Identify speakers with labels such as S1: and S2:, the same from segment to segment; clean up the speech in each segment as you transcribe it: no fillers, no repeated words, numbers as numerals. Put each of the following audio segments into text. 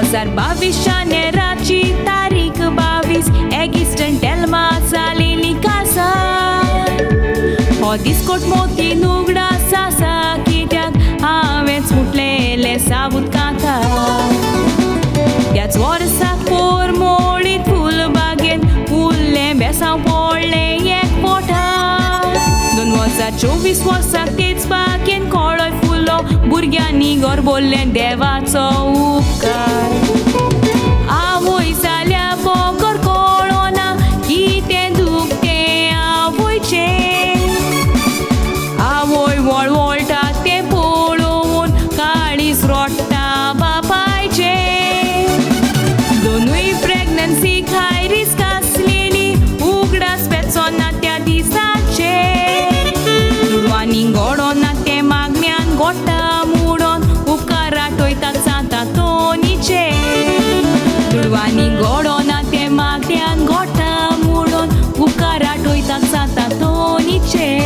S1: 2022 नेराची तारीख 22 एक्सिडेंटल जालेली कासार हो दीस कोटमोतीन उगडास आसा कित्याक हांवेंच मुटलेले साबूत कांता त्याच वर्साक पोरमोळीत फुलबागेन उरलें बेसांव पडलें एक पोटार 2024 वर्साक तेच बागेन कळोय फुलो भुरग्यांनी घर बोल्लें देवाचो उपकार आवय जाल्या बोगर कळोना कितें दूख तें आवयचें आवय वळवळटा तें पळोवन काळीज रोडटा बापायचें दोनूय प्रेग्नन्सीक हाय रिस्क आसलेली उगडास वेचोना त्या दिसाचे दुडवांनी घडोना तें मागण्यांत गोट्टा मुडोन उपकार राटयतात जाता तोनीचे दुडवांनी घडोना तें मागण्यांत गोट्टा मुडोन उपकार राटयतात जाता तोनीचे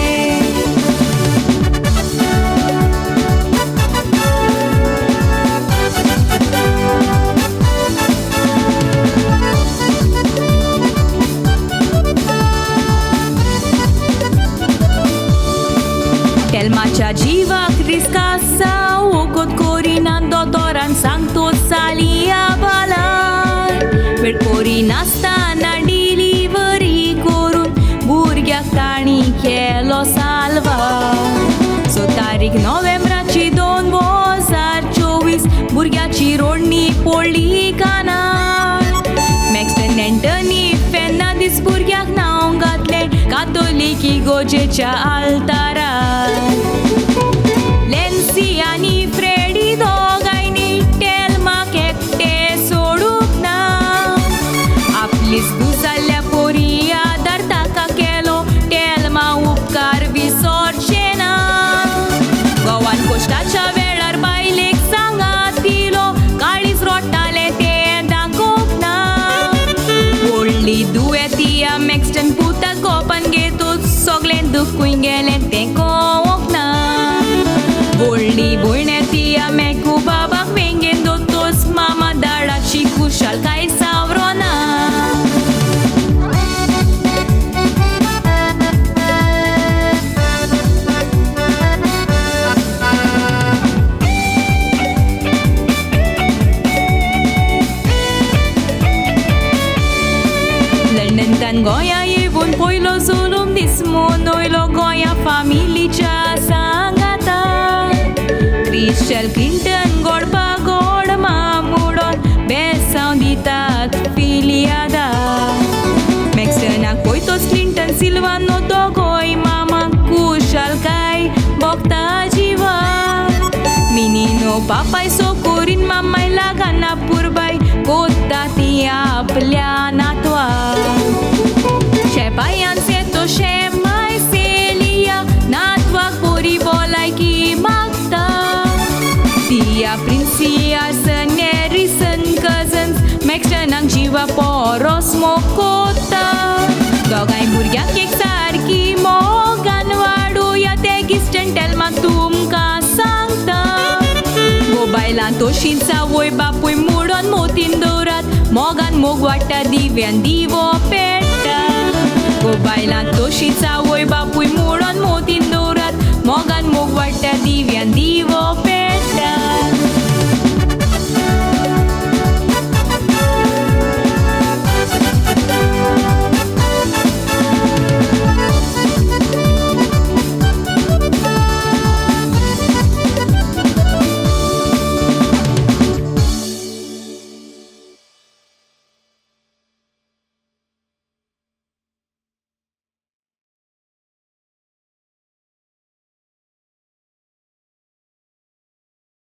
S1: तेलमाच्या जिवाक रिस्क आसा वगत करिना दोतोरान सांगतोच जाली आबालार वेळ करिनासतना डिलिव्हरी करून भुरग्याक ताणी केलो साल्वार 6 नोव्हेंबराची 2024 भुरग्याची रोडणी पडली कानार मॅक्स्टन एंटनी फेर्नांदीस भुरग्याक नांव घातलें कातोलीक इगोजेच्या आल्तारार लेन्सी आनी फ्रेडी दोगांयनी टेल्माक एकटें सोडूंक ना आपलीच गुजाल्ल्या पोरी आदार ताका केलो टेल्मा उपकार विसरचें ना गोवान कोश्टाच्या वेळार बायलेक सांगात दिलो काळीज रोडटालें तें दाखोवंक ना व्हडली दुयेती मॅक्स्टन पुताक कोपान घेतूच सगळें दुखूय गेलें तें कळोवंक ना व्हडली भयण येती मेकू बाबाक वेंगेन दोतोस मामा दाडाची खुशालकाय सावरो ना लंडनच्यान गोंया येवन पयलो जुलूम दीस मनयलो गोंया फामिलीच्या सांगाता क्रिस्टल क्लिंटन गोडपा गोड मामुडोन बेसांव दितात फिलियादा मॅक्स्टनाक पयतोच क्लिंटन सिल्वानो दोगोय मामाक खुशालकाय भोगता जिवा मिनिनो पापाय सोकोरीन मामाय लागाना पुरबाय कोत्ता ती आपल्या नातवा शेपायान सेतो शेमाय सेलिया नातवाक पोरी भलायकी मागता तिया प्रिन्सिया सनेरिसन कजन्स मॅक्स्टनाक जिवा पोरोस मोकोता दोगांय भुरग्यांक एक सारकी मोगान वाडूया ते गिस्टंटेल मात तुमकां सांगता मोबायलान तोशीच आवय बापूय मुडोन मोतीन दवरात मोगान मोग वाडटा दिव्यान दिवो पेट्टा मोबायलान तोशीच आवय बापूय मुडोन मोतीन